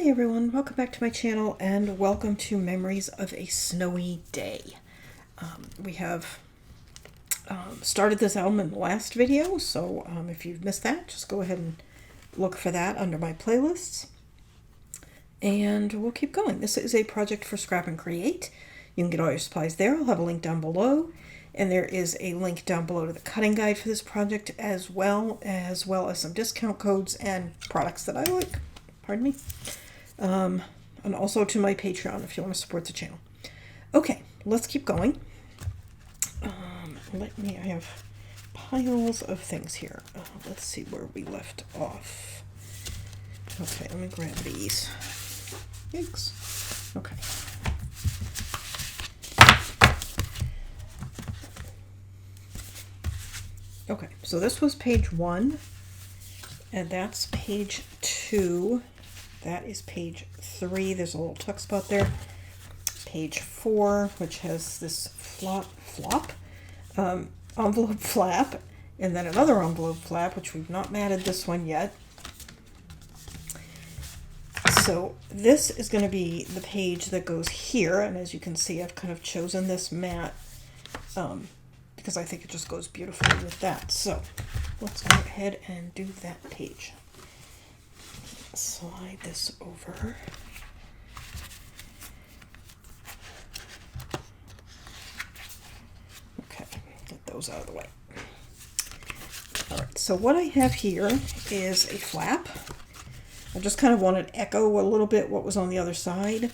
Hi everyone, welcome back to my channel and welcome to Memories of a Snowy Day. We have started this album in the last video, so if you've missed that, just go ahead and look for that under my playlists. And we'll keep going. This is a project for Scrap and Create. You can get all your supplies there. I'll have a link down below. And there is a link down below to the cutting guide for this project, as well as some discount codes and products that I like. Pardon me. And also to my Patreon if you want to support the channel. Okay, let's keep going. I have piles of things here. Let's see where we left off. Okay, let me grab these. Yikes. Okay. Okay, so this was page 1, and that's page 2. That is page 3. There's a little tuck spot there. Page 4, which has this envelope flap, and then another envelope flap, which we've not matted this one yet. So this is going to be the page that goes here, and as you can see, I've kind of chosen this mat because I think it just goes beautifully with that. So let's go ahead and do that page. Slide this over. Okay, get those out of the way. Alright, so what I have here is a flap. I just kind of wanted to echo a little bit what was on the other side.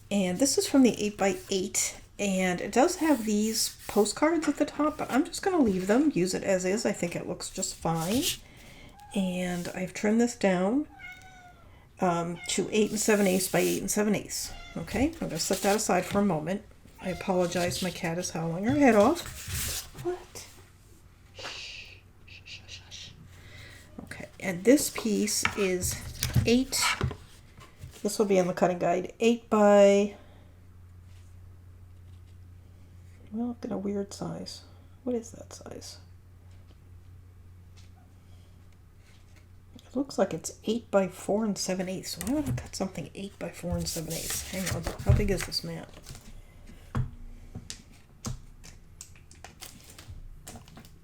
And this is from the 8x8, and it does have these postcards at the top, but I'm just going to leave them, use it as is. I think it looks just fine. And I've trimmed this down to 8 7/8 by 8 7/8. Okay, I'm going to set that aside for a moment. I apologize, my cat is howling her head off. What? Shh, shh, shh, shh, shh. Okay, and this piece is 8. This will be in the cutting guide. 8 by... Well, I've got a weird size. What is that size? It looks like it's 8 by 4 7/8. So why would I cut something 8 by 4 7/8? Hang on. How big is this mat?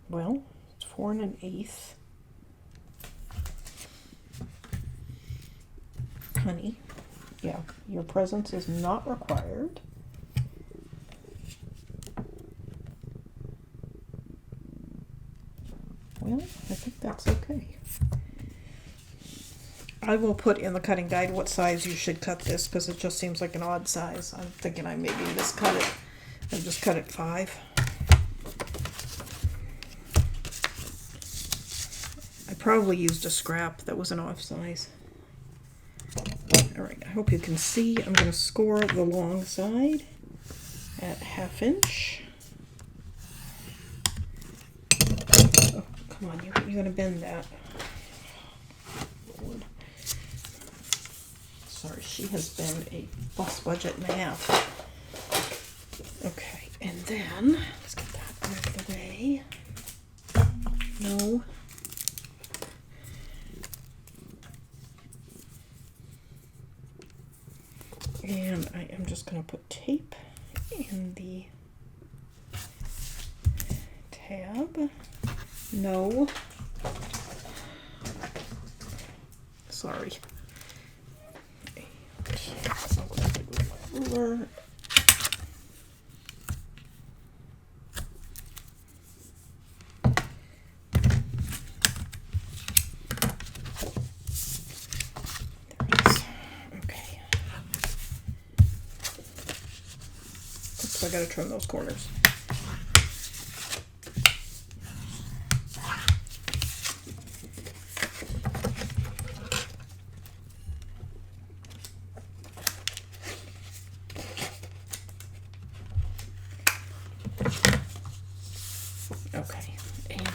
Well, it's 4 1/8. Honey, yeah, your presence is not required. Well, I think that's okay. I will put in the cutting guide what size you should cut this, because it just seems like an odd size. I'm thinking I maybe miscut it and just cut it 5. I probably used a scrap that was an off size. Alright, I hope you can see. I'm going to score the long side at 1/2 inch. Oh, come on, you're going to bend that. Lord. Sorry, she has been a bus budget and a half. Okay, and then, let's get that out of the way. No. And I am just going to put tape in the tab. No. Sorry. I'll go ahead with my ruler. So I gotta trim those corners. Okay, and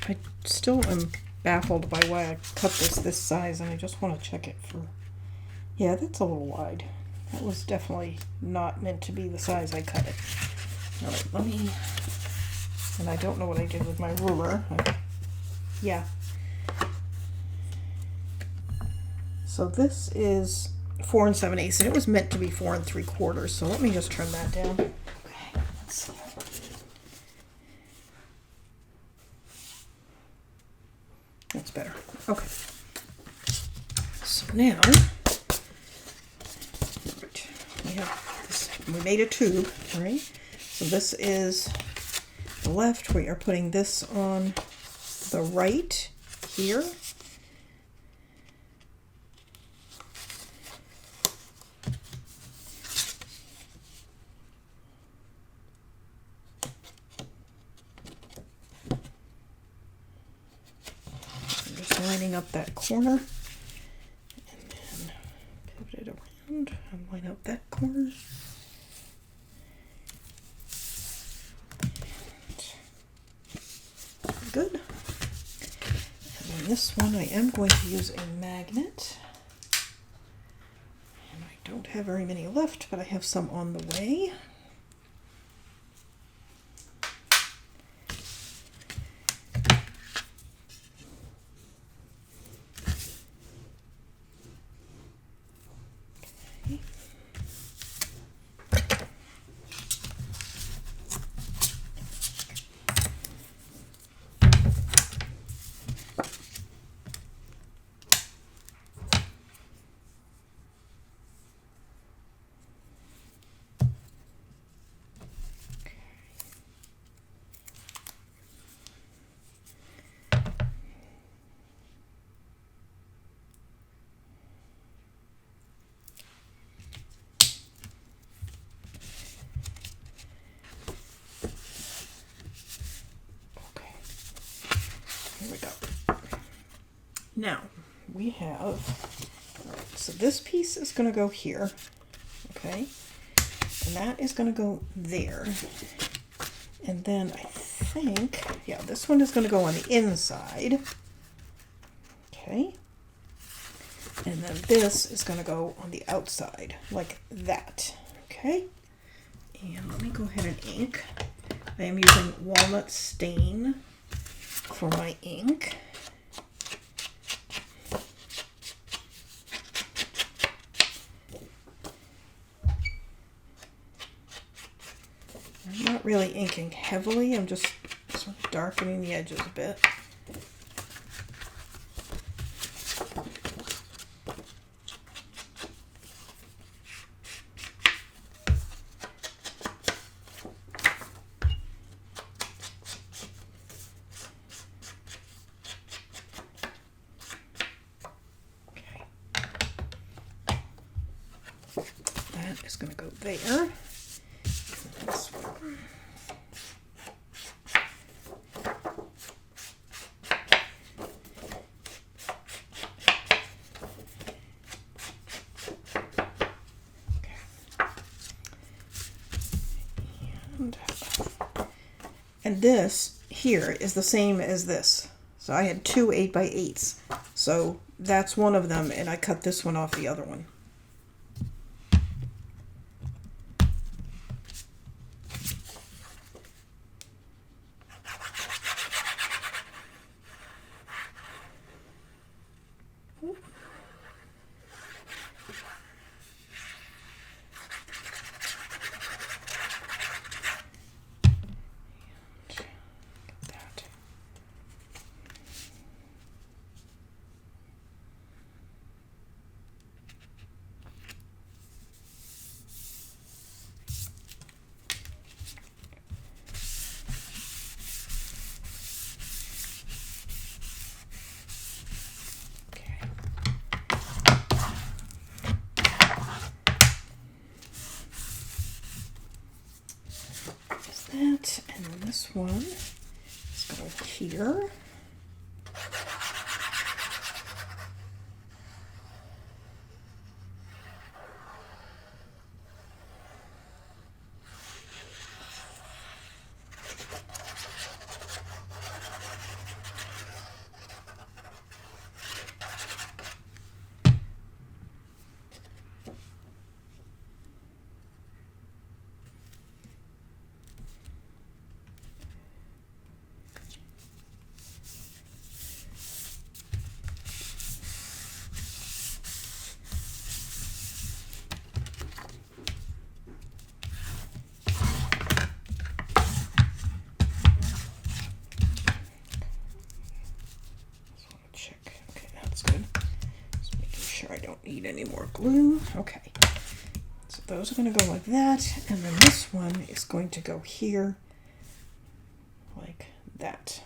I still am baffled by why I cut this size, and I just want to check it for, yeah, that's a little wide. That was definitely not meant to be the size I cut it. Alright, let me, and I don't know what I did with my ruler. Yeah. So this is 4 7/8, and it was meant to be 4 3/4. So let me just trim that down. Okay, let's see. That's better. Okay. So now we have this. We made a tube, right? So this is the left. We are putting this on the right here. Lining up that corner, and then pivot it around and line up that corner. Good. And then this one I am going to use a magnet. And I don't have very many left, but I have some on the way. Now we have, so this piece is going to go here, okay, and that is going to go there, and then I think, yeah, this one is going to go on the inside, okay, and then this is going to go on the outside, like that, okay, and let me go ahead and ink. I am using walnut stain for my ink. I'm not really inking heavily, I'm just sort of darkening the edges a bit. Okay. That is going to go there. This one. And this here is the same as this. So I had two 8x8s. So that's one of them, and I cut this one off the other one. That, and then this one is going here. sure I don't need any more glue. Okay, so those are going to go like that, and then this one is going to go here like that.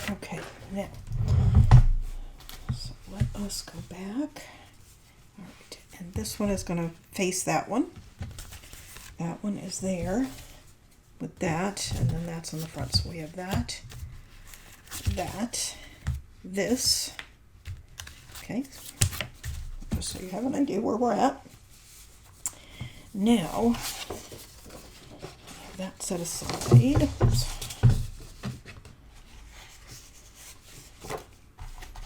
Okay, now, so let us go back. All right, and this one is going to face that one. That one is there with that, and then that's on the front. So we have that, this. Okay, just so you have an idea where we're at. Now, that set aside. Oops.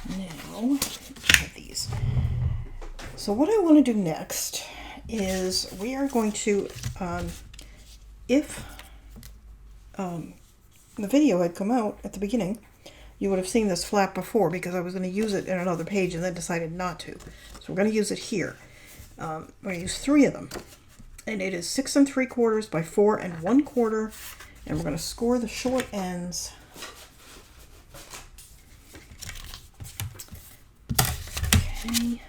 Now, have these. So what I want to do next is we are going to, if the video had come out at the beginning, you would have seen this flap before because I was going to use it in another page and then decided not to. So we're going to use it here. We're going to use 3 of them. And it is 6 3/4 by 4 1/4. And we're going to score the short ends. Okay.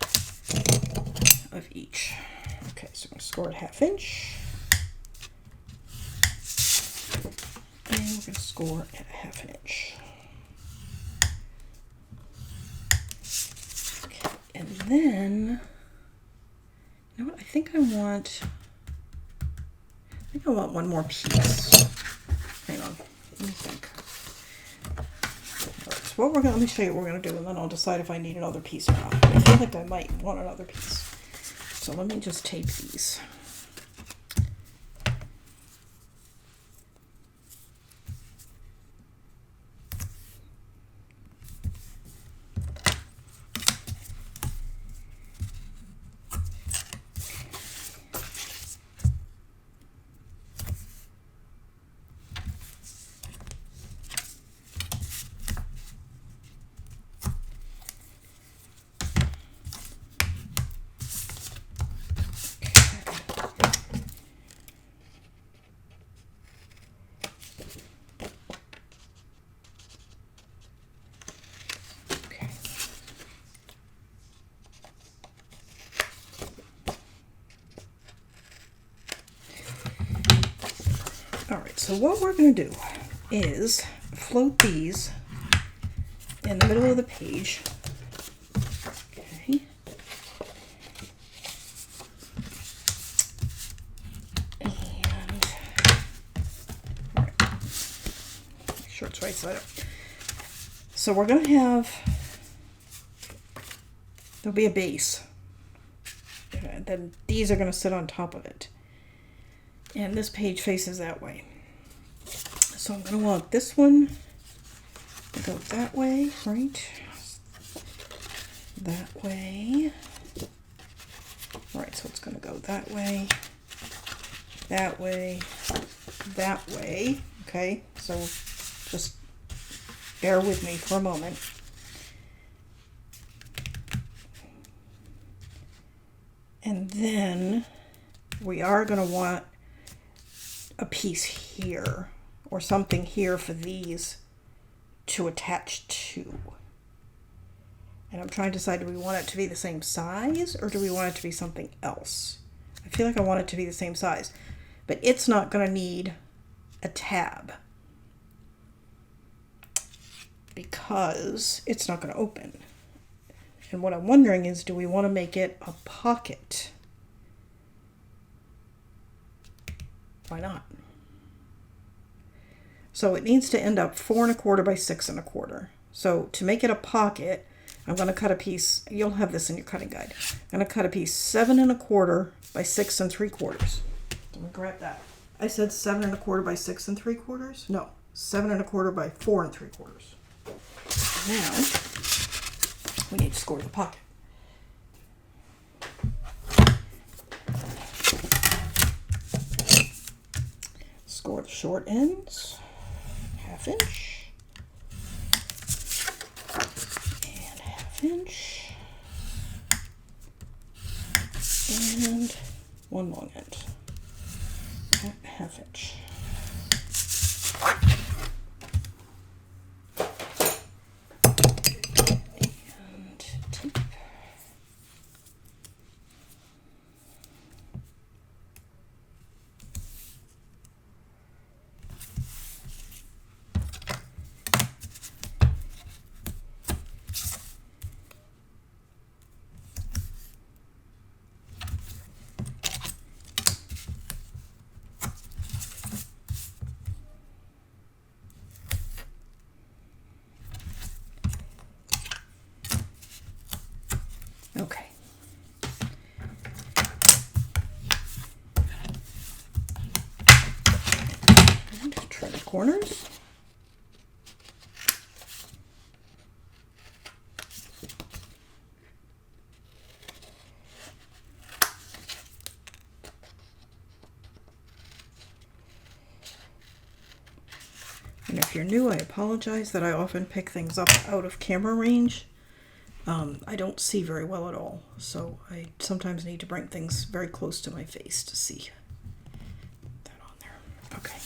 Of each. Okay, so I'm going to score it 1/2 inch. And we're going to score at 1/2 inch. Okay, and then, you know what, I think I want one more piece. Hang on, let me think. All right, so what let me show you what we're going to do, and then I'll decide if I need another piece or not. I feel like I might want another piece. So let me just tape these. So what we're going to do is float these in the middle of the page. Okay. And make sure it's right side up. So we're going to have, there'll be a base. And then these are going to sit on top of it. And this page faces that way. So I'm going to want this one to go that way, right? That way. All right, so it's going to go that way, that way, that way. Okay, so just bear with me for a moment. And then we are going to want a piece here or something here for these to attach to. And I'm trying to decide, do we want it to be the same size or do we want it to be something else? I feel like I want it to be the same size, but it's not going to need a tab because it's not going to open. And what I'm wondering is, do we want to make it a pocket? Why not? So it needs to end up 4 1/4 by 6 1/4. So to make it a pocket, I'm going to cut a piece. You'll have this in your cutting guide. I'm going to cut a piece 7 1/4 by 6 3/4. Let me grab that. I said 7 1/4 by 6 3/4. No, 7 1/4 by 4 3/4. Now, we need to score the pocket. Score the short ends, 1/2 inch, and 1/2 inch, and one long end, 1/2 inch. Okay. And trim the corners. And if you're new, I apologize that I often pick things up out of camera range. I don't see very well at all, so I sometimes need to bring things very close to my face to see that on there. Okay.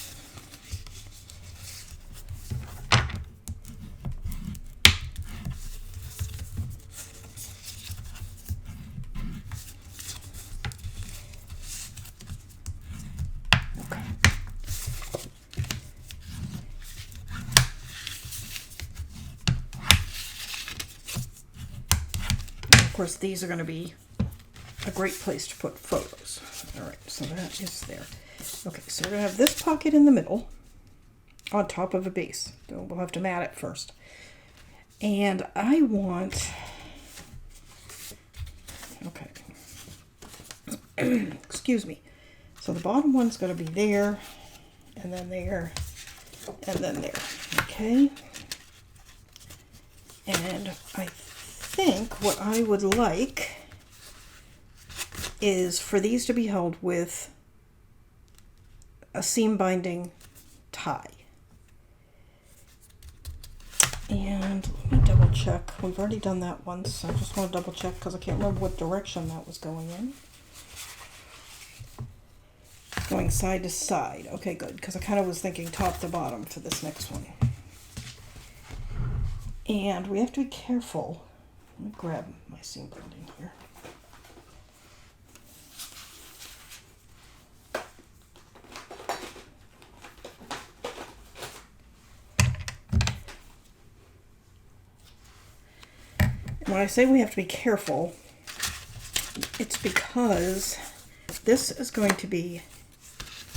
Okay. Of course, these are going to be a great place to put photos. All right, so that is there. Okay, so we're going to have this pocket in the middle on top of a base. So we'll have to mat it first. And I want, okay, excuse me. So the bottom one's going to be there, and then there, and then there. Okay. And I think what I would like is for these to be held with a seam binding tie. And let me double check. We've already done that once. I just want to double check because I can't remember what direction that was going in. Going side to side. Okay, good, because I kind of was thinking top to bottom for this next one. And we have to be careful. Let me grab my seam binding here. And when I say we have to be careful, it's because this is going to be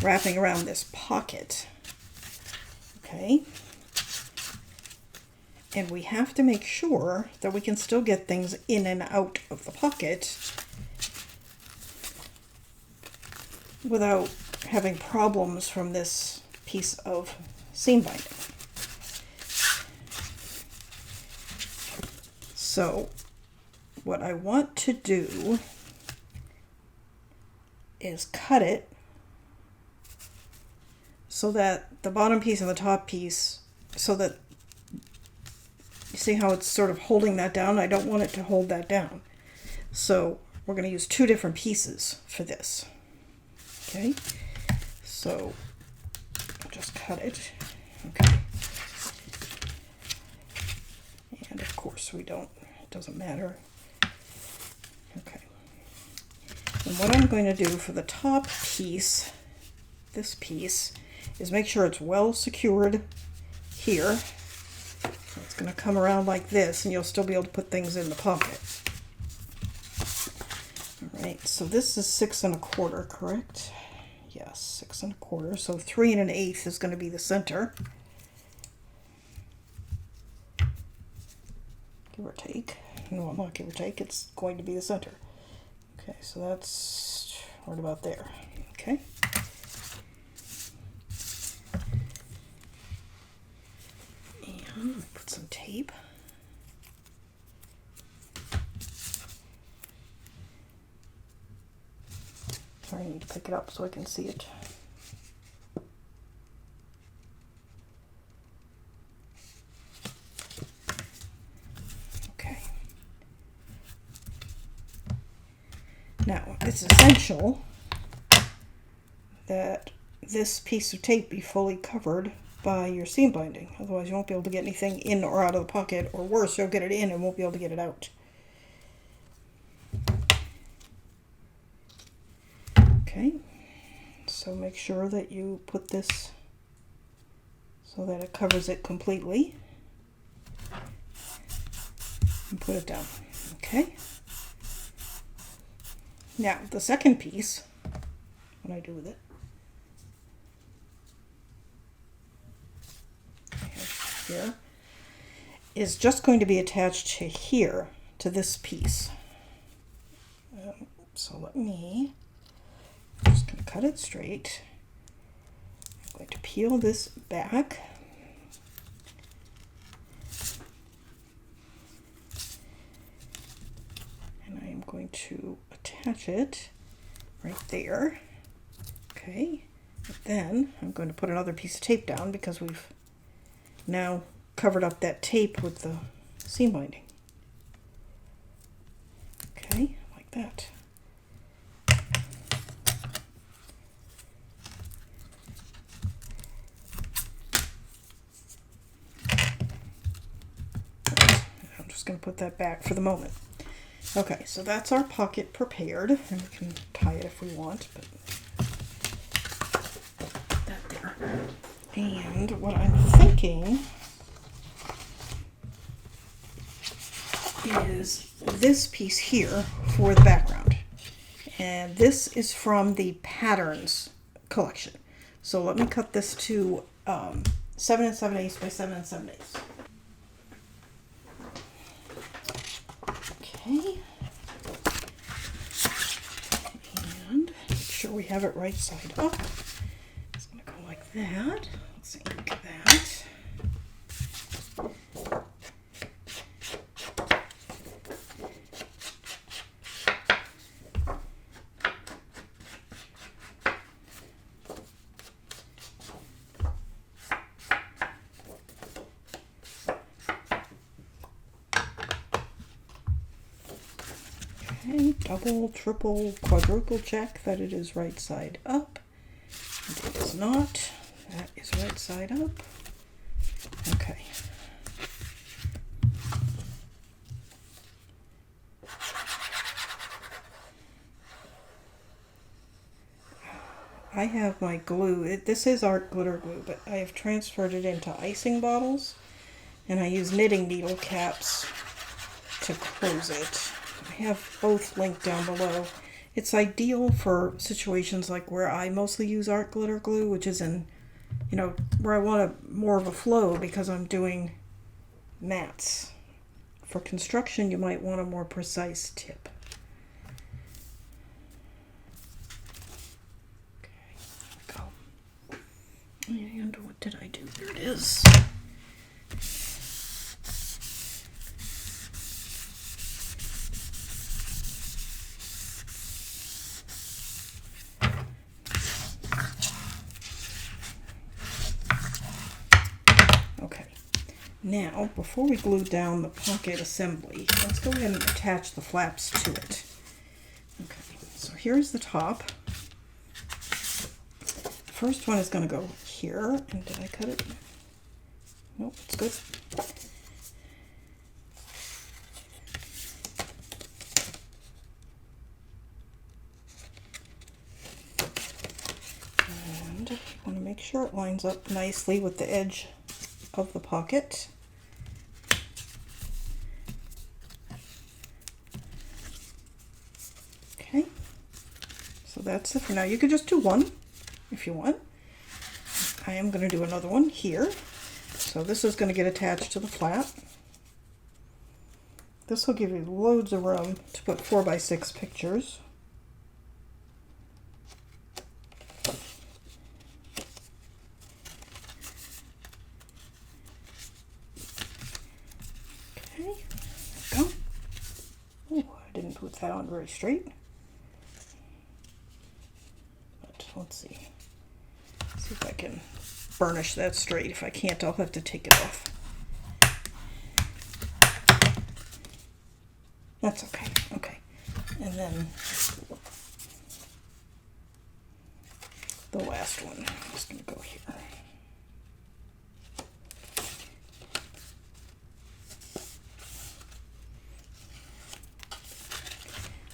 wrapping around this pocket. Okay? And we have to make sure that we can still get things in and out of the pocket without having problems from this piece of seam binding. So what I want to do is cut it so that the bottom piece and the top piece, so that you see how it's sort of holding that down? I don't want it to hold that down. So we're going to use two different pieces for this. Okay, so I'll just cut it. Okay. And of course we don't, it doesn't matter. Okay. And what I'm going to do for the top piece, this piece, is make sure it's well secured here. It's going to come around like this, and you'll still be able to put things in the pocket. All right, so this is 6 1/4, correct? Yes, 6 1/4. So 3 1/8 is going to be the center, give or take. No, not give or take. It's going to be the center. Okay, so that's right about there. Okay. And put some tape. I need to pick it up so I can see it. Okay. Now, it's essential that this piece of tape be fully covered by your seam binding. Otherwise, you won't be able to get anything in or out of the pocket, or worse, you'll get it in and won't be able to get it out. Okay, so make sure that you put this so that it covers it completely and put it down. Okay. Now, the second piece, what I do with it, here, is just going to be attached to here, to this piece. So I'm just going to cut it straight. I'm going to peel this back. And I am going to attach it right there. Okay. And then I'm going to put another piece of tape down because we've now covered up that tape with the seam binding. Okay, like that. I'm just going to put that back for the moment. Okay, so that's our pocket prepared, and we can tie it if we want, but put that there. And what I'm thinking is this piece here for the background. And this is from the Patterns collection. So let me cut this to 7 7/8 by 7 7/8. Okay. And make sure we have it right side up. It's going to go like that. Let's ink that. Okay, double, triple, quadruple check that it is right side up. And it is not. That is right side up. Okay. I have my glue. This is art glitter glue, but I have transferred it into icing bottles, and I use knitting needle caps to close it. I have both linked down below. It's ideal for situations like where I mostly use art glitter glue, which is in, where I want more of a flow because I'm doing mats. For construction, you might want a more precise tip. Okay, there we go. And what did I do? There it is. Now, before we glue down the pocket assembly, let's go ahead and attach the flaps to it. Okay, so here's the top. The first one is going to go here. And did I cut it? Nope, it's good. And you want to make sure it lines up nicely with the edge of the pocket. Okay, so that's it for now. You could just do one if you want. I am going to do another one here. So this is going to get attached to the flap. This will give you loads of room to put 4x6 pictures. Put that on very straight. let's see. See if I can burnish that straight. If I can't, I'll have to take it off. That's okay. Okay. And then the last one. I'm just going to go here.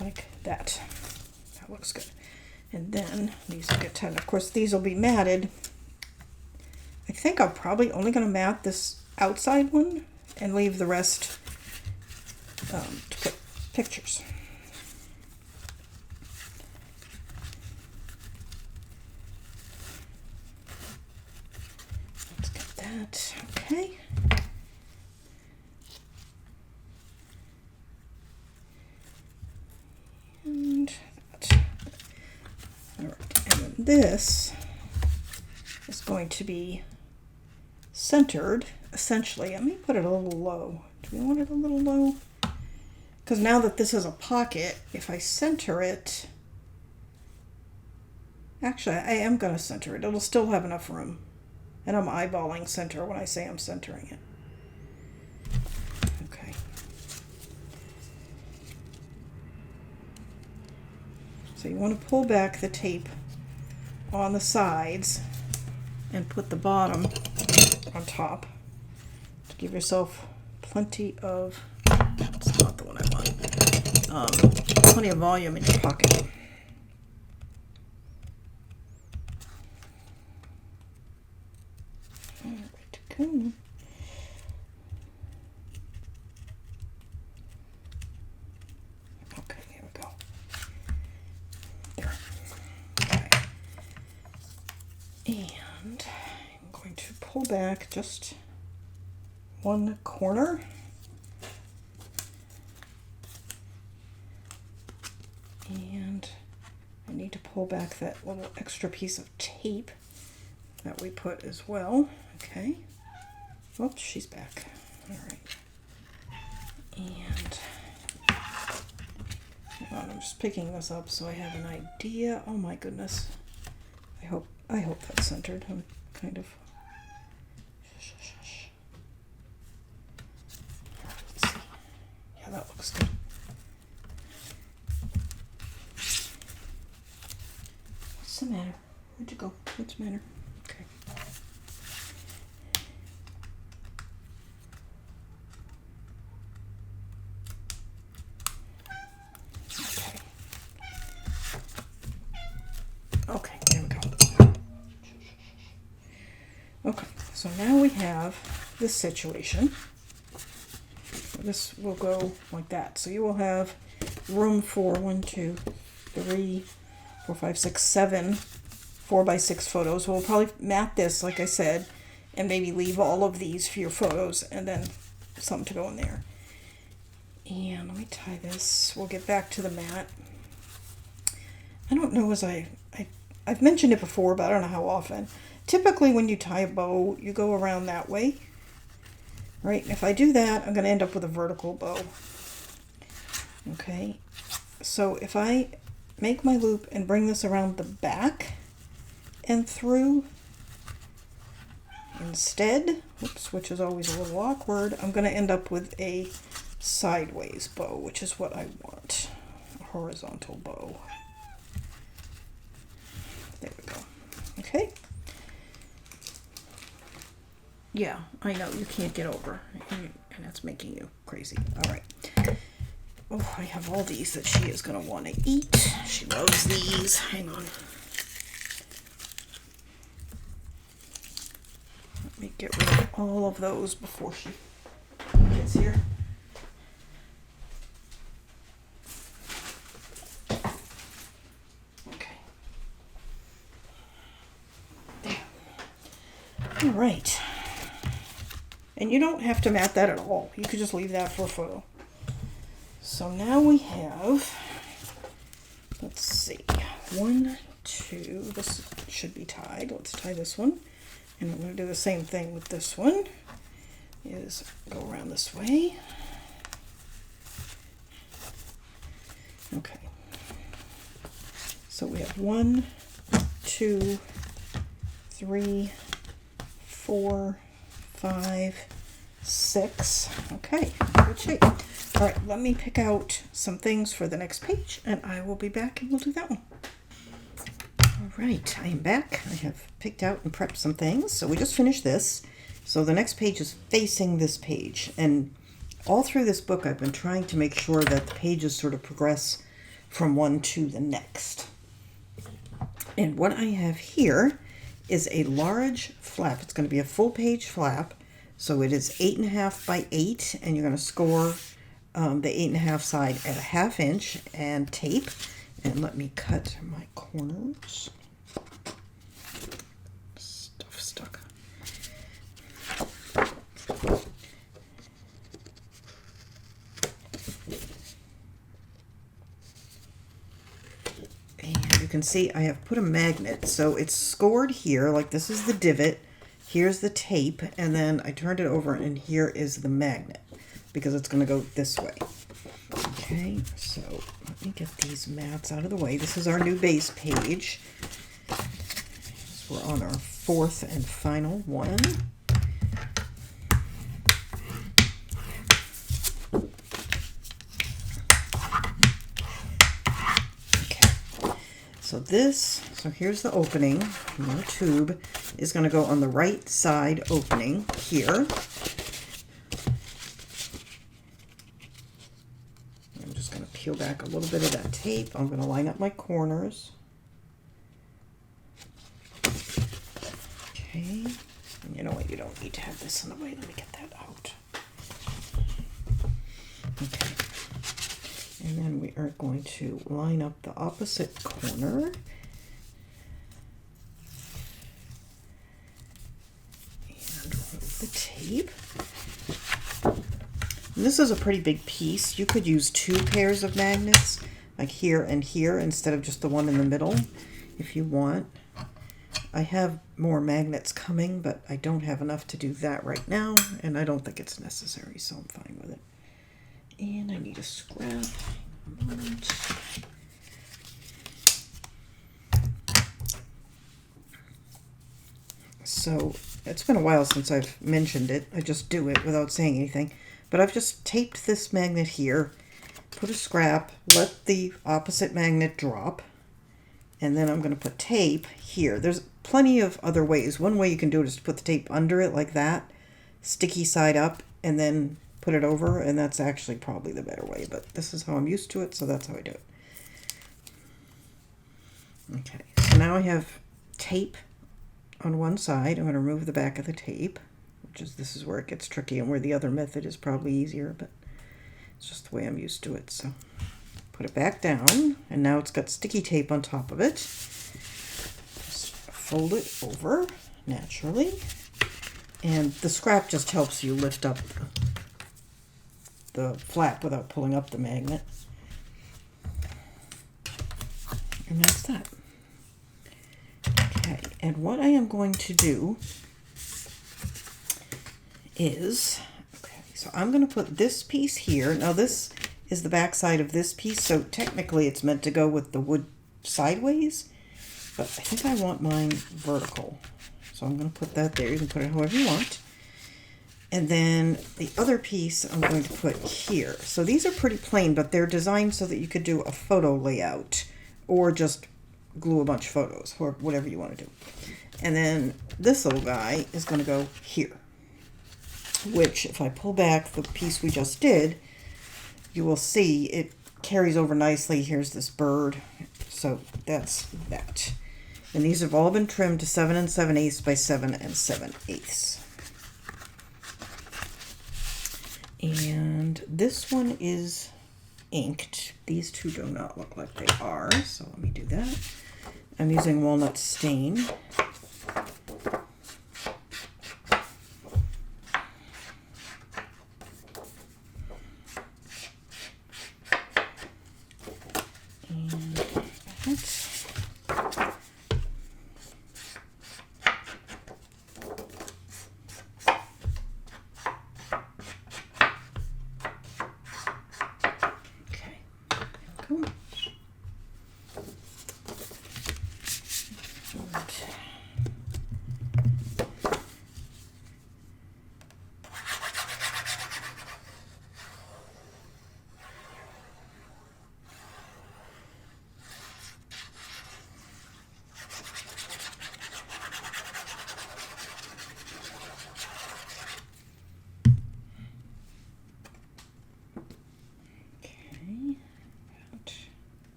Like that. That looks good. And then these will get tied. Of course, these will be matted. I think I'm probably only going to mat this outside one and leave the rest to put pictures. Let's get that. Okay. And that. All right. And then this is going to be centered, essentially. Let me put it a little low. Do we want it a little low? Because now that this is a pocket, if I center it, actually I am going to center it. It'll still have enough room. And I'm eyeballing center when I say I'm centering it. Okay. So you want to pull back the tape on the sides and put the bottom on top to give yourself plenty of, that's not the one I want, plenty of volume in your pocket. All right, cool. Okay, here we go. There. Okay. And I'm going to pull back just one corner. And I need to pull back that little extra piece of tape that we put as well. Okay. Oops, she's back. All right. And hang on, I'm just picking this up so I have an idea. Oh my goodness. I hope that's centered. I'm kind of. Let's see. Yeah, that looks good. What's the matter? Where'd you go? What's the matter? Okay. Okay, there we go. Okay, so now we have this situation. This will go like that. So you will have room for 1, 2, 3, 4, 5, 6, 7 4x6 photos. We'll probably mat this, like I said, and maybe leave all of these for your photos and then something to go in there. And let me tie this. We'll get back to the mat. I don't know as I've mentioned it before, but I don't know how often. Typically when you tie a bow, you go around that way. Right? If I do that, I'm going to end up with a vertical bow. Okay? So if I make my loop and bring this around the back and through instead, oops, which is always a little awkward, I'm going to end up with a sideways bow, which is what I want. A horizontal bow. There we go. Okay. Yeah, I know, you can't get over, and that's making you crazy. All right. Oh, I have all these that she is going to want to eat. She loves these. Hang on. Let me get rid of all of those before she gets here. Okay. There. All right. And you don't have to mat that at all. You could just leave that for a photo. So now we have, let's see, 1, 2, this should be tied. Let's tie this one. And I'm going to do the same thing with this one. Is go around this way. Okay. So we have 1, 2, 2, 3, 4, 5, 6. Okay, good shape. All right, let me pick out some things for the next page, and I will be back and we'll do that one. All right, I am back. I have picked out and prepped some things. So we just finished this. So the next page is facing this page. And all through this book, I've been trying to make sure that the pages sort of progress from one to the next. And what I have here is a large flap. It's going to be a full page flap. So it is 8.5 by 8, and you're going to score the 8.5 side at a 1/2 inch and tape. And let me cut my corners. Stuff stuck. And you can see I have put a magnet. So it's scored here, like this is the divot. Here's the tape, and then I turned it over, and here is the magnet because it's going to go this way. Okay, so let me get these mats out of the way. This is our new base page. So we're on our 4th and final one. Okay, so here's the opening. Your tube is going to go on the right side opening here. Peel back a little bit of that tape. I'm going to line up my corners. Okay. And you know what? You don't need to have this in the way. Let me get that out. Okay. And then we are going to line up the opposite corner. And remove the tape. And this is a pretty big piece. You could use 2 pairs of magnets, like here and here, instead of just the one in the middle, if you want. I have more magnets coming, but I don't have enough to do that right now, and I don't think it's necessary, so I'm fine with it. And I need a scrap. A moment. So it's been a while since I've mentioned it. I just do it without saying anything. But I've just taped this magnet here, put a scrap, let the opposite magnet drop, and then I'm going to put tape here. There's plenty of other ways. One way you can do it is to put the tape under it like that, sticky side up, and then put it over, and that's actually probably the better way, but this is how I'm used to it, so that's how I do it. Okay, so now I have tape on one side. I'm going to remove the back of the tape. This is where it gets tricky and where the other method is probably easier, but it's just the way I'm used to it. So put it back down, and now it's got sticky tape on top of it. Just fold it over naturally, and the scrap just helps you lift up the flap without pulling up the magnet. And that's that. Okay, and what I am going to do is, okay, so I'm going to put this piece here. Now this is the back side of this piece, so technically it's meant to go with the wood sideways, but I think I want mine vertical. So I'm going to put that there. You can put it however you want. And then the other piece I'm going to put here. So these are pretty plain, but they're designed so that you could do a photo layout or just glue a bunch of photos, or whatever you want to do. And then this little guy is going to go here, which if I pull back the piece we just did, you will see it carries over nicely. Here's this bird. So that's that. And these have all been trimmed to 7 7/8 by 7 7/8. And this one is inked. These two do not look like they are, so let me do that. I'm using walnut stain.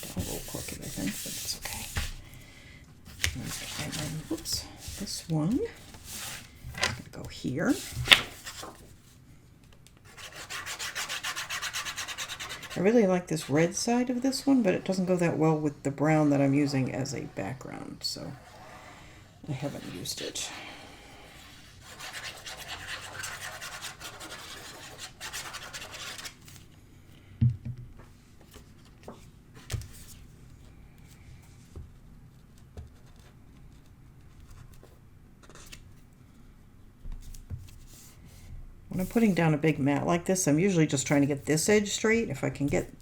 down a little crooked, I think, but it's okay. And then, whoops, this one is going to go here. I really like this red side of this one, but it doesn't go that well with the brown that I'm using as a background, so I haven't used it. When I'm putting down a big mat like this, I'm usually just trying to get this edge straight. If I can get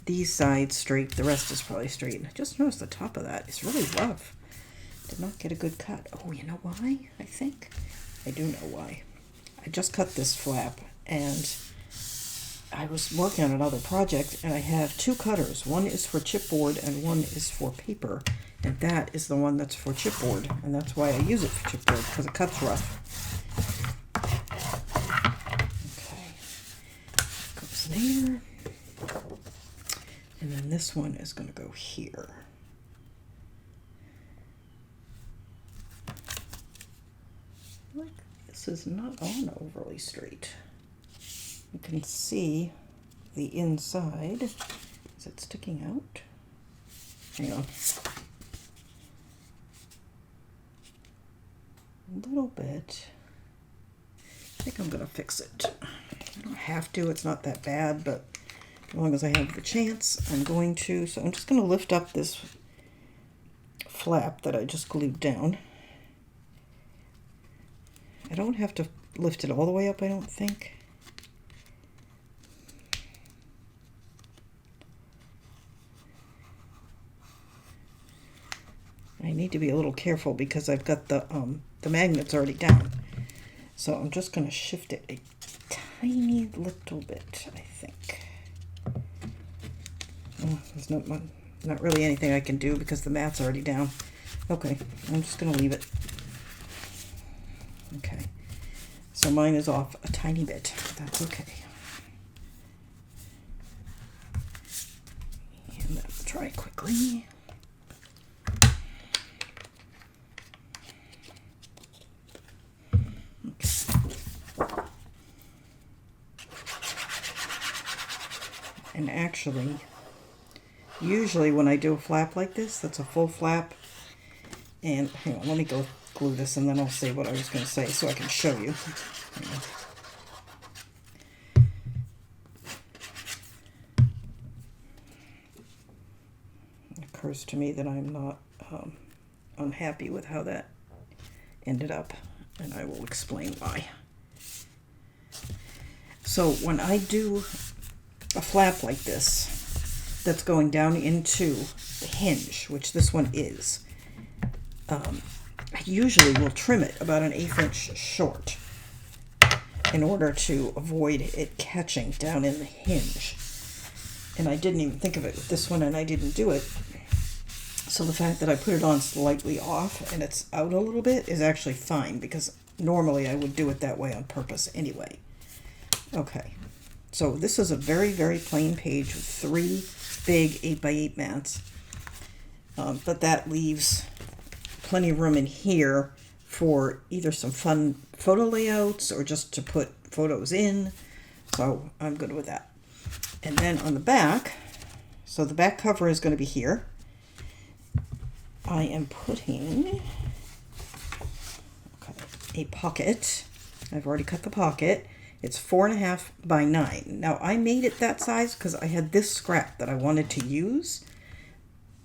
these sides straight, the rest is probably straight. And I just noticed the top of that is really rough. Did not get a good cut. Oh, you know why? I think I do know why. I just cut this flap, and I was working on another project, and I have two cutters. One is for chipboard and one is for paper, and that is the one that's for chipboard, and that's why I use it for chipboard, because it cuts rough. There, and then this one is going to go here. Like, this is not on overly straight. You can see the inside. Is it sticking out? Hang on. A little bit. I think I'm going to fix it. I don't have to, it's not that bad, but as long as I have the chance, I'm going to. So I'm just going to lift up this flap that I just glued down. I don't have to lift it all the way up, I don't think. I need to be a little careful because I've got the magnets already down. So I'm just going to shift it a tiny little bit, I think. Oh, there's not really anything I can do because the mat's already down. Okay, I'm just going to leave it. Okay, so mine is off a tiny bit. That's okay. And let's try quickly. And actually, usually when I do a flap like this, that's a full flap. And hang on, let me go glue this and then I'll say what I was going to say so I can show you. It occurs to me that I'm not unhappy with how that ended up, and I will explain why. So when I do a flap like this that's going down into the hinge, which this one is, I usually will trim it about 1/8 inch short in order to avoid it catching down in the hinge. And I didn't even think of it with this one, and I didn't do it. So the fact that I put it on slightly off and it's out a little bit is actually fine, because normally I would do it that way on purpose anyway. Okay. So this is a very, very plain page with 3 big 8x8 mats. But that leaves plenty of room in here for either some fun photo layouts or just to put photos in. So I'm good with that. And then on the back, so the back cover is going to be here. I am putting a pocket. I've already cut the pocket. It's 4.5 by 9. Now I made it that size because I had this scrap that I wanted to use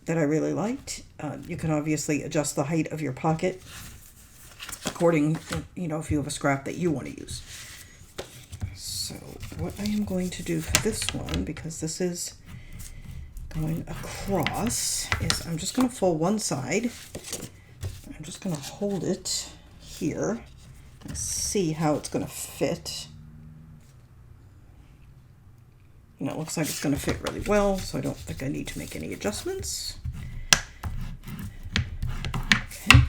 that I really liked. You can obviously adjust the height of your pocket according, if you have a scrap that you want to use. So what I am going to do for this one, because this is going across, is I'm just going to fold one side. I'm just going to hold it here and see how it's going to fit. It looks like it's going to fit really well, so I don't think I need to make any adjustments. Okay.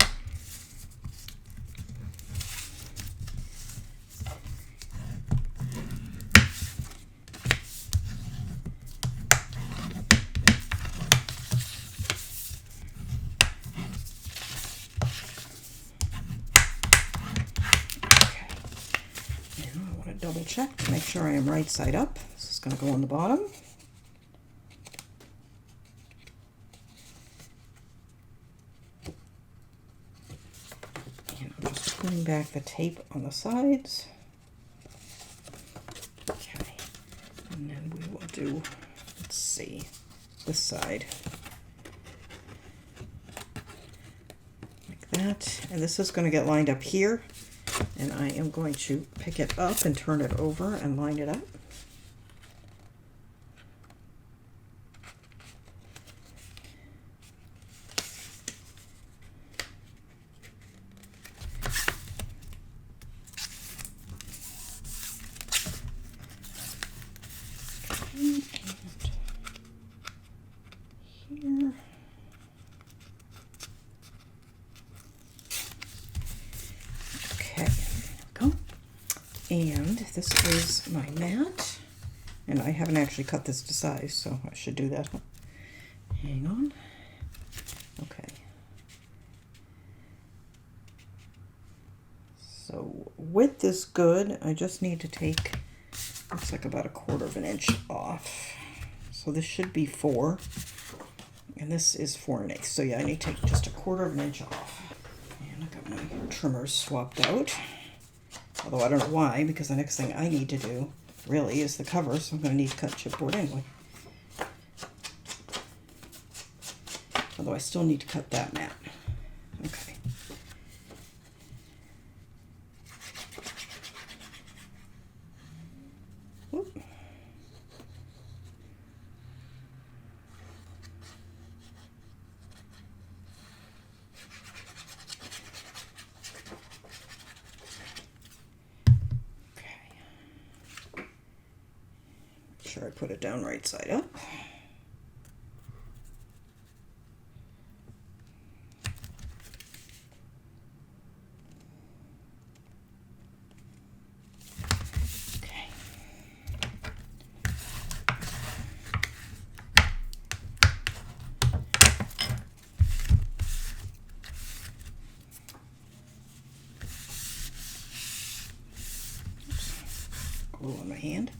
to double check to make sure I am right side up. This is going to go on the bottom. And I'm just pulling back the tape on the sides. Okay, and then we will do, let's see, this side. Like that. And this is going to get lined up here. And I am going to pick it up and turn it over and line it up. And here. Okay, there we go. And this is my mat. And I haven't actually cut this to size, so I should do that. Hang on. Okay. So width is good. I just need to take, looks like about 1/4 inch off. So this should be 4. And this is 4 1/8. So yeah, I need to take just 1/4 inch off. And I got my trimmers swapped out. Although I don't know why, because the next thing I need to do really is the cover, so I'm going to need to cut chipboard anyway. Although I still need to cut that mat. Okay. Whoop. Sure I put it down right side up. Okay. Oops. Glue on my hand.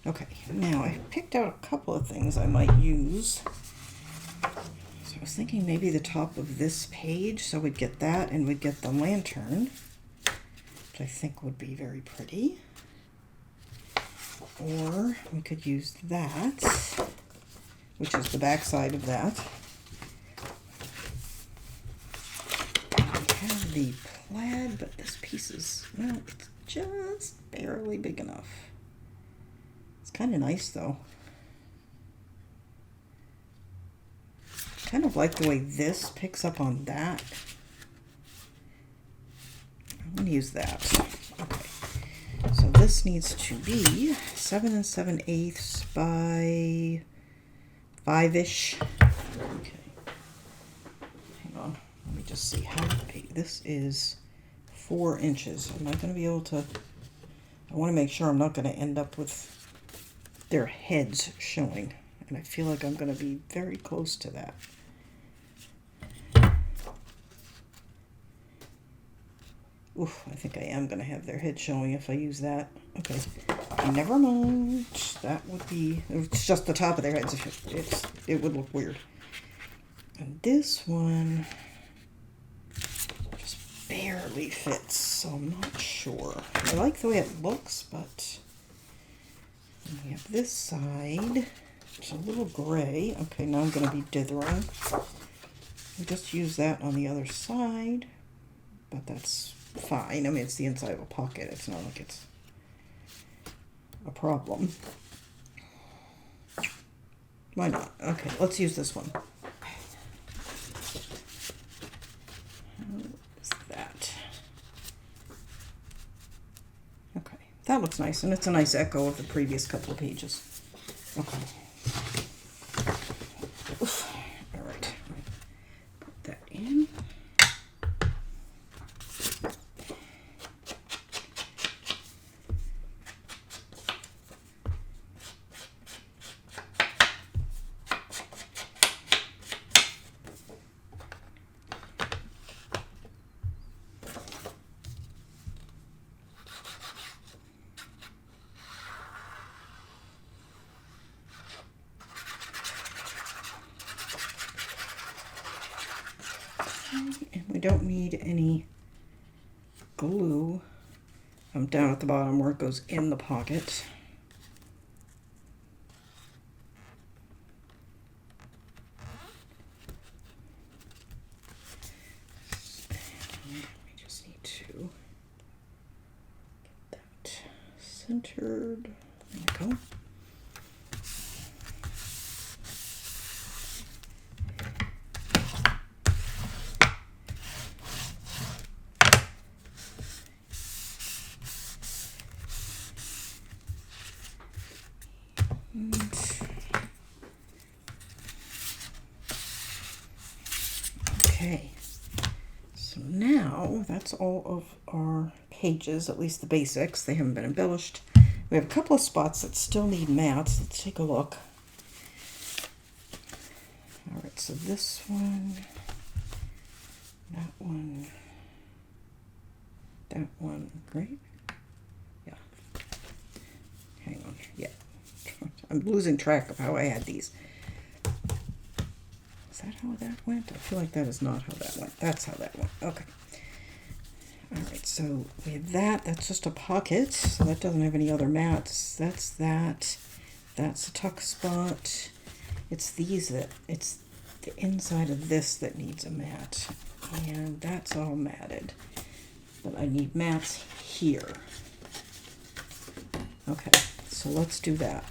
Okay, now I picked out a couple of things I might use. So I was thinking maybe the top of this page, so we'd get that and we'd get the lantern, which I think would be very pretty. Or we could use that, which is the back side of that. We have the plaid, but this piece is, well, it's just barely big enough. Kind of nice though. Kind of like the way this picks up on that. I'm going to use that. Okay. So this needs to be 7 7/8 by 5-ish. Okay. Hang on. Let me just see how big. This is 4 inches. Am I going to be able to? I want to make sure I'm not going to end up with their heads showing, and I feel like I'm going to be very close to that. Oof, I think I am going to have their head showing if I use that. Okay, never mind. That would be, it's just the top of their heads. It would look weird. And this one just barely fits, so I'm not sure. I like the way it looks, but and we have this side. It's a little gray. Okay, now I'm going to be dithering. We just use that on the other side, but that's fine. I mean, it's the inside of a pocket. It's not like it's a problem. Why not? Okay, let's use this one. That looks nice, and it's a nice echo of the previous couple of pages. Okay. Oof. All right. Put that in. and we don't need any glue down at the bottom where it goes in the pocket. We just need to get that centered. There we go. Okay, so now that's all of our pages, at least the basics. They haven't been embellished. We have a couple of spots that still need mats. Let's take a look. All right, so this one, that one, right? Yeah. Hang on, yeah. I'm losing track of how I had these. Is that how that went? I feel like that is not how that went. That's how that went. Okay. All right, so we have that. That's just a pocket, so that doesn't have any other mats. That's that. That's a tuck spot. It's these that, it's the inside of this that needs a mat. And that's all matted. But I need mats here. Okay, so let's do that.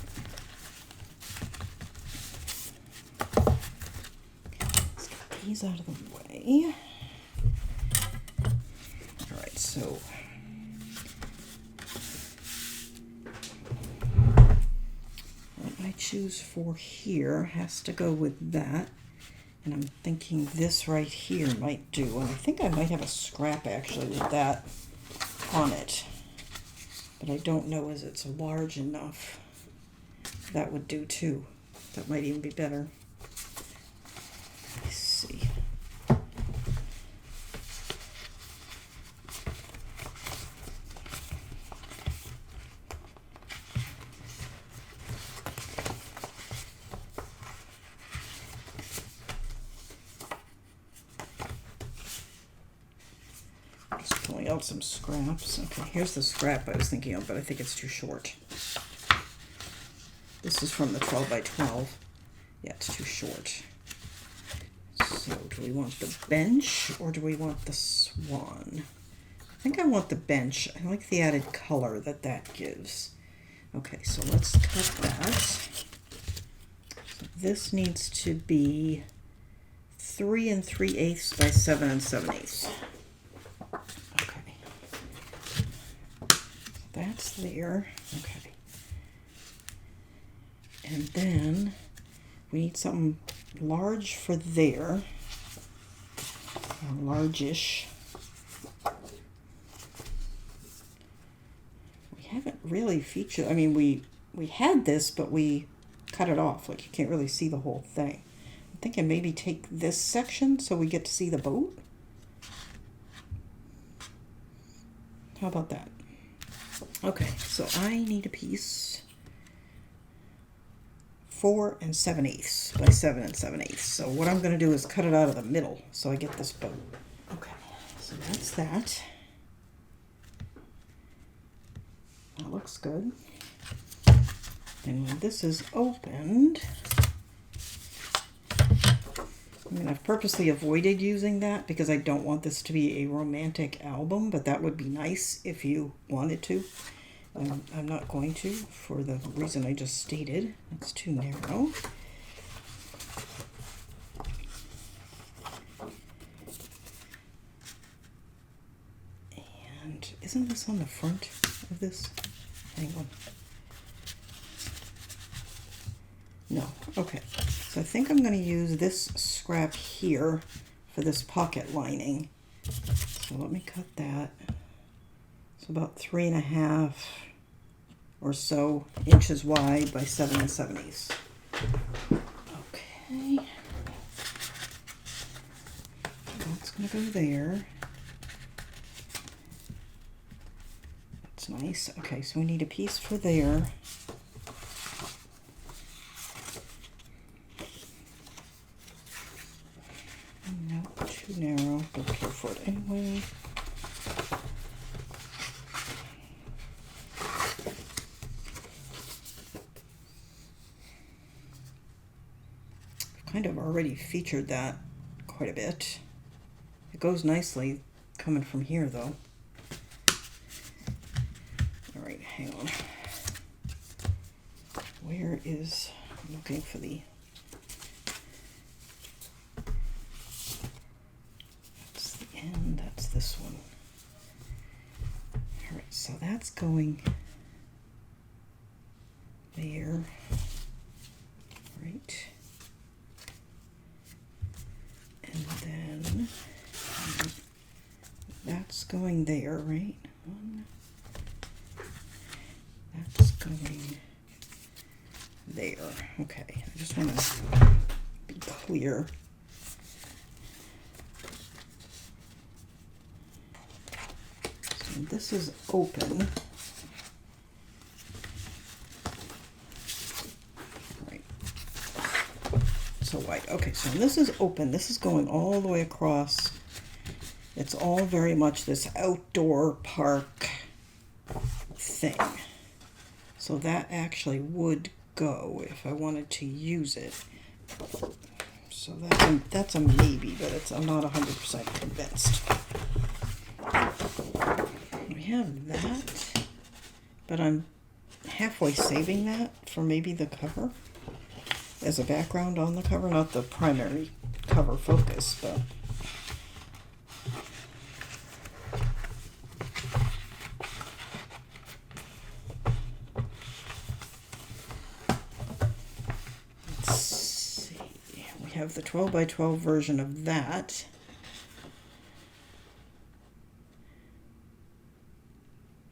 These out of the way. All right, so what I choose for here has to go with that. And I'm thinking this right here might do. And I think I might have a scrap actually with that on it. But I don't know as it's large enough. That would do too. That might even be better. Pulling out some scraps. Okay, here's the scrap I was thinking of, but I think it's too short. This is from the 12 by 12. Yeah, it's too short. So do we want the bench or do we want the swan? I think I want the bench. I like the added color that that gives. Okay, so let's cut that. So this needs to be 3 3/8 by 7 7/8. Okay. That's there. Okay. And then we need something large for there. Large-ish. We haven't really featured, I mean, we had this, but we cut it off. Like, you can't really see the whole thing. I'm thinking maybe take this section so we get to see the boat. How about that? Okay, so I need a piece 4 7/8 by 7 7/8. So what I'm going to do is cut it out of the middle so I get this boat. Okay, so that's that. That looks good. And when this is opened, I mean, I've purposely avoided using that because I don't want this to be a romantic album, but that would be nice if you wanted to. I'm not going to for the reason I just stated. It's too narrow. And isn't this on the front of this? Hang on. No. Okay. So I think I'm going to use this scrap here for this pocket lining. So let me cut that. It's about 3.5 or so inches wide by 7 7/8. Okay. That's going to go there. That's nice. Okay, so we need a piece for there. No, too narrow. Go kind of already featured that quite a bit. It goes nicely coming from here though. All right, hang on. Where is, I'm looking for the, that's the end, that's this one. All right, so that's going there, right? And then that's going there, right? That's going there. Okay, I just want to be clear. So this is open. Right. So wide. Okay, so this is open. This is going all the way across. It's all very much this outdoor park thing. So that actually would go if I wanted to use it. So that's a maybe, but I'm not 100% convinced. We have that, but I'm halfway saving that for maybe the cover as a background on the cover, not the primary cover focus, but have the 12 by 12 version of that.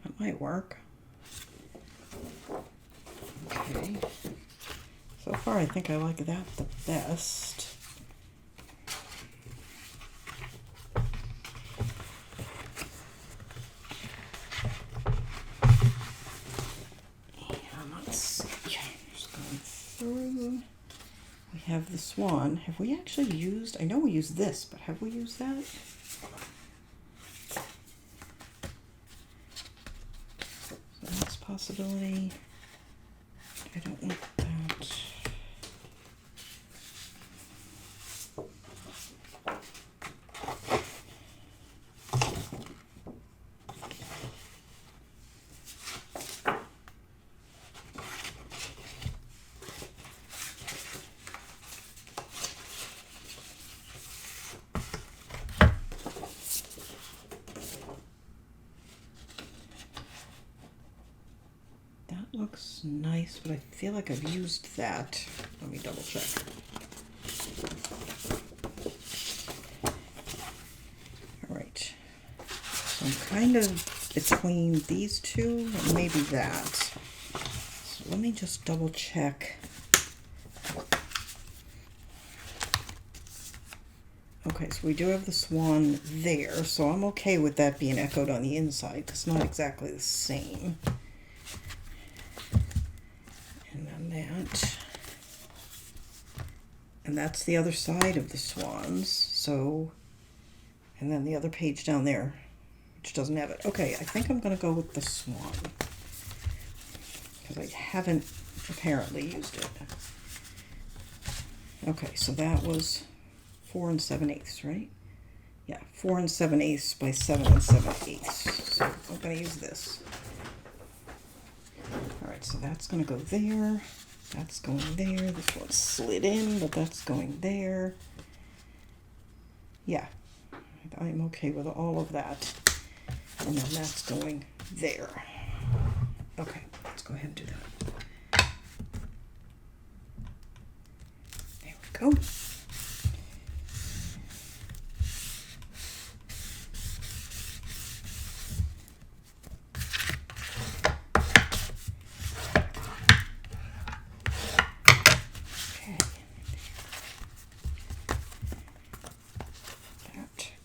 That might work. Okay. So far I think I like that the best. And let's see. Just going through. We have the swan. Have we actually used, I know we used this, but have we used that? So that's a possibility. I don't want that. Looks nice, but I feel like I've used that. Let me double check. All right. So I'm kind of between these two and maybe that. So let me just double check. Okay, so we do have the swan there, so I'm okay with that being echoed on the inside because it's not exactly the same. And that's the other side of the swans. So, and then the other page down there, which doesn't have it. Okay, I think I'm going to go with the swan because I haven't apparently used it. Okay, so that was 4 7/8, right? Yeah, 4 7/8 by 7 7/8. So I'm going to use this. All right, so that's going to go there. That's going there. This one's slid in, but that's going there. Yeah, I'm okay with all of that. And then that's going there. Okay, let's go ahead and do that. There we go.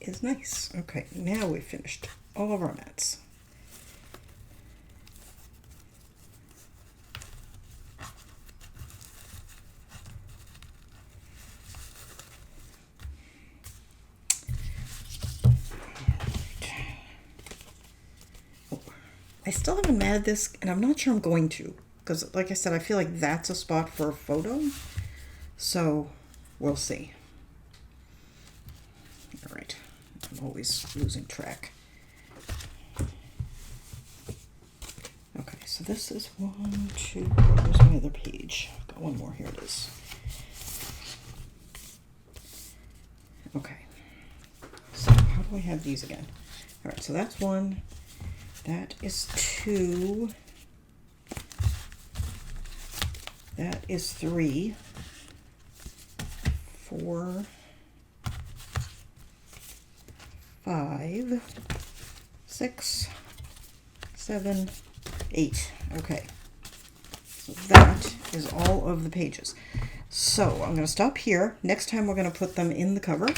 Is nice. Okay, now we've finished all of our mats. Oh, I still haven't matted this, and I'm not sure I'm going to, because like I said, I feel like that's a spot for a photo. So We'll see. All right, I'm always losing track. Okay, so this is 1, 2, where's my other page? I've got one more, here it is. Okay, so how do I have these again? All right, so that's 1, that is 2, that is 3, 4, 5, 6, 7, 8. Okay, so that is all of the pages. So I'm going to stop here. Next time we're going to put them in the cover.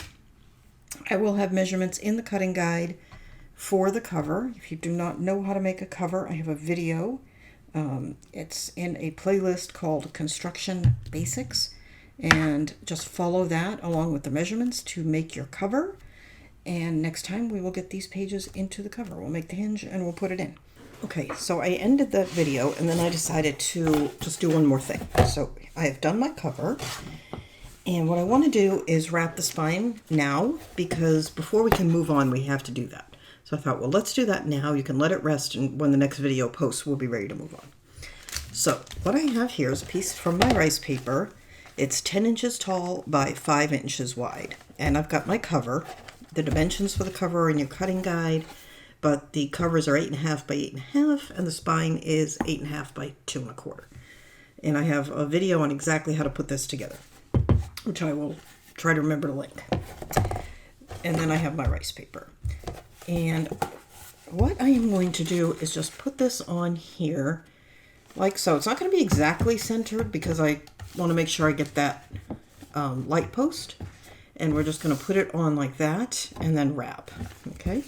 I will have measurements in the cutting guide for the cover. If you do not know how to make a cover, I have a video. It's in a playlist called Construction Basics, and just follow that along with the measurements to make your cover. And next time we will get these pages into the cover. We'll make the hinge and we'll put it in. Okay, so I ended that video and then I decided to just do one more thing. So I have done my cover, and what I want to do is wrap the spine now, because before we can move on we have to do that. So I thought, well, let's do that now. You can let it rest, and when the next video posts we'll be ready to move on. So what I have here is a piece from my rice paper. It's 10 inches tall by 5 inches wide, and I've got my cover. The dimensions for the cover are in your cutting guide, but the covers are 8.5 by 8.5, and the spine is 8.5 by 2.25. And I have a video on exactly how to put this together, which I will try to remember to link. And then I have my rice paper. And what I am going to do is just put this on here, like so. It's not going to be exactly centered because I want to make sure I get that light post. And we're just going to put it on like that and then wrap. Okay.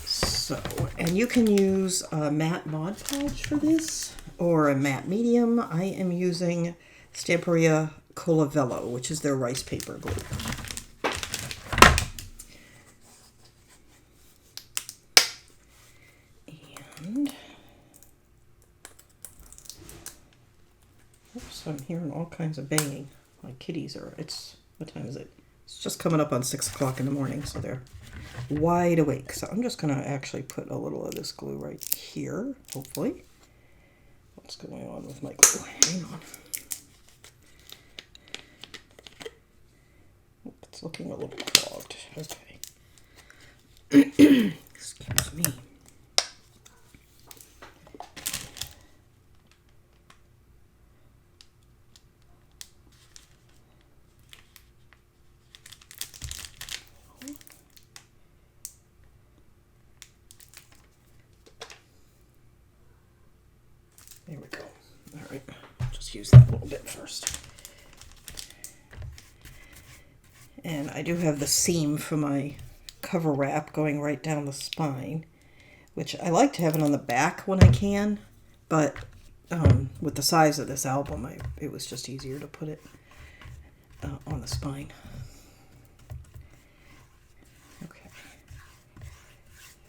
So, and you can use a matte Mod Podge for this, or a matte medium. I am using Stamperia Colavello, which is their rice paper glue. And, oops, I'm hearing all kinds of banging. My kitties are, what time is it? It's just coming up on 6 o'clock in the morning, so they're wide awake. So I'm just going to actually put a little of this glue right here, hopefully. What's going on with my glue? Hang on. It's looking a little clogged. Okay. Excuse me. There we go. All right, just use that a little bit first. And I do have the seam for my cover wrap going right down the spine, which I like to have it on the back when I can, but with the size of this album, it was just easier to put it on the spine. Okay,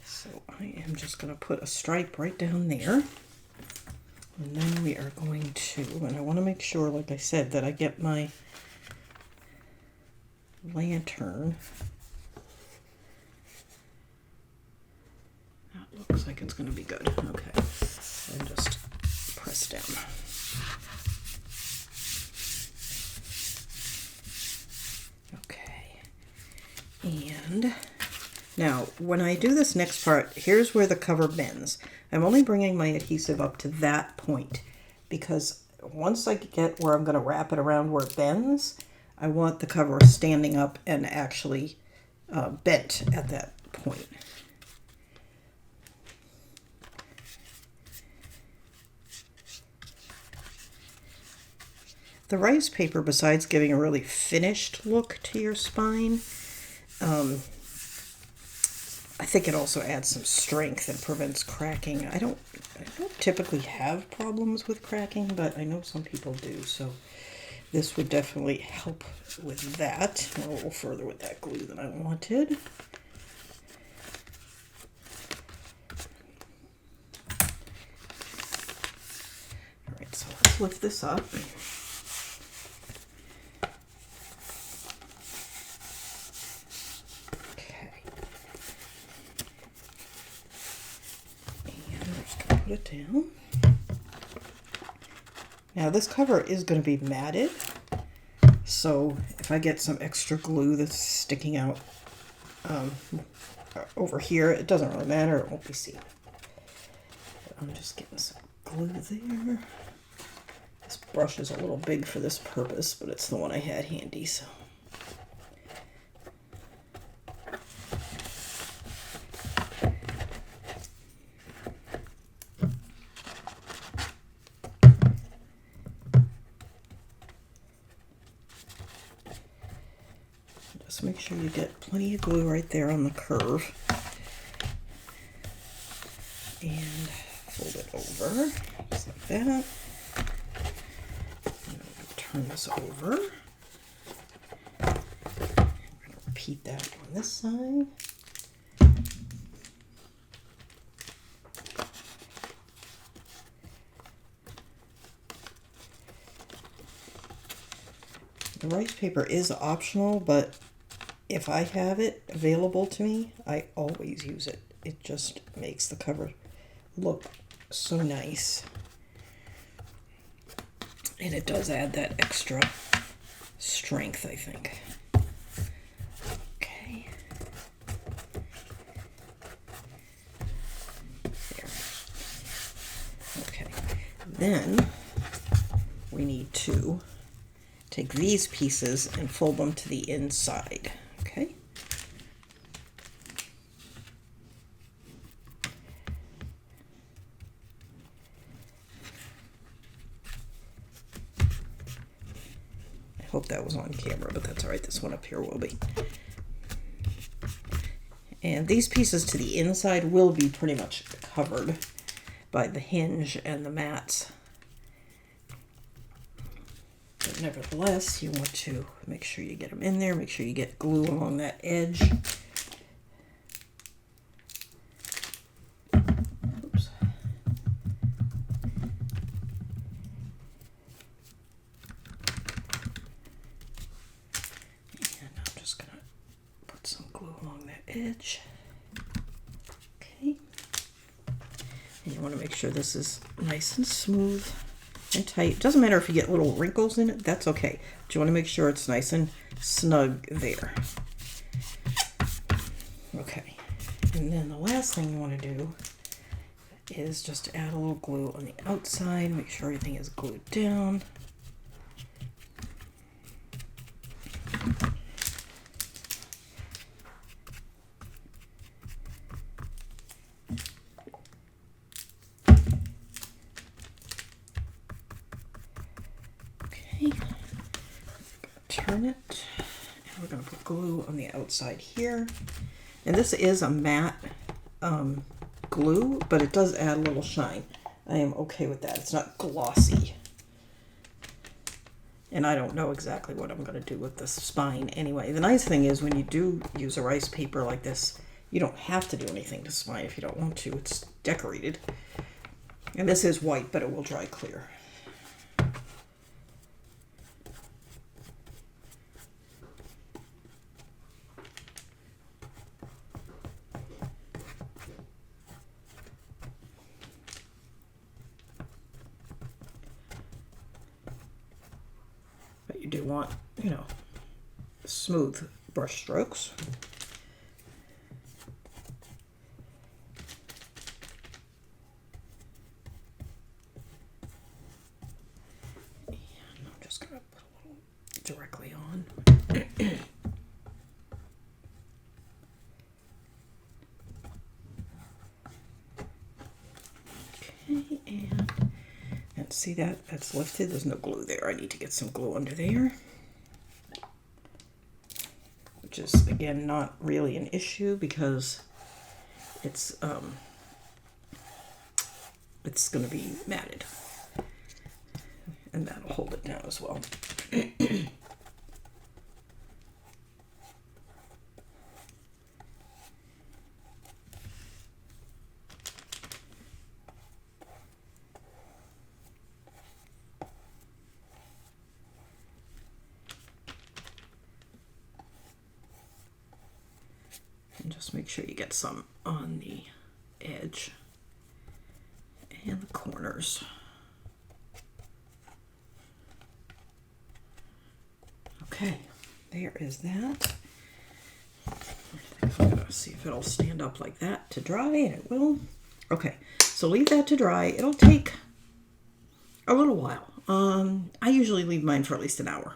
so I am just going to put a stripe right down there. And then we are going to, and I want to make sure, like I said, that I get my lantern. That looks like it's going to be good. Okay. And just press down. Okay. And now, when I do this next part, here's where the cover bends. I'm only bringing my adhesive up to that point because once I get where I'm going to wrap it around where it bends, I want the cover standing up and actually bent at that point. The rice paper, besides giving a really finished look to your spine, I think it also adds some strength and prevents cracking. I don't typically have problems with cracking, but I know some people do, so this would definitely help with that. A little further with that glue than I wanted. All right, so let's lift this up. it down. Now this cover is going to be matted, so if I get some extra glue that's sticking out over here, it doesn't really matter, it won't be seen. But I'm just getting some glue there. This brush is a little big for this purpose, but it's the one I had handy, so. Just make sure you get plenty of glue right there on the curve. And fold it over, just like that. Turn this over. I'm going to repeat that on this side. The rice paper is optional, but if I have it available to me, I always use it. It just makes the cover look so nice. And it does add that extra strength, I think. Okay. There. Okay. Then we need to take these pieces and fold them to the inside. Okay. Hope that was on camera, but that's all right. This one up here will be. And these pieces to the inside will be pretty much covered by the hinge and the mats. But nevertheless, you want to make sure you get them in there. Make sure you get glue along that edge. Oops. Edge. Okay. And you want to make sure this is nice and smooth and tight. Doesn't matter if you get little wrinkles in it, that's okay. But you want to make sure it's nice and snug there. Okay. And then the last thing you want to do is just add a little glue on the outside. Make sure everything is glued down. Turn it, and we're going to put glue on the outside here. And this is a matte glue, but it does add a little shine. I am okay with that. It's not glossy. And I don't know exactly what I'm going to do with this spine anyway. The nice thing is when you do use a rice paper like this, you don't have to do anything to spine if you don't want to. It's decorated. And this is white, but it will dry clear. But you do want, you know, smooth brush strokes. Directly on. Okay, and see that? That's lifted. There's no glue there. I need to get some glue under there. Which is, again, not really an issue because it's going to be matted. And that'll hold it down as well. And just make sure you get some on the edge. And corners. Okay, there is that. I'm gonna see if it'll stand up like that to dry, and it will. Okay, so leave that to dry. It'll take a little while. I usually leave mine for at least an hour.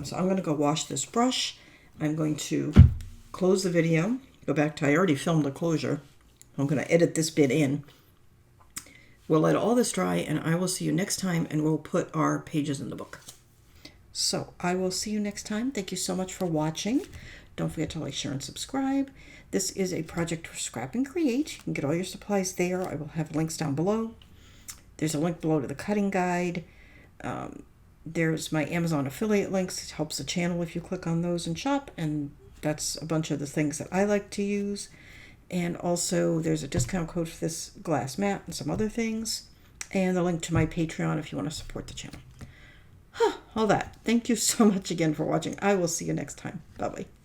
So I'm going to go wash this brush. I'm going to close the video. Go back to, I already filmed the closure. I'm going to edit this bit in. We'll let all this dry, and I will see you next time, and we'll put our pages in the book. So I will see you next time. Thank you so much for watching. Don't forget to like, share, and subscribe. This is a project for Scrap and Create. You can get all your supplies there. I will have links down below. There's a link below to the cutting guide. There's my Amazon affiliate links. It helps the channel if you click on those and shop. And that's a bunch of the things that I like to use. And also there's a discount code for this glass mat and some other things. And the link to my Patreon if you want to support the channel. All that. Thank you so much again for watching. I will see you next time. Bye-bye.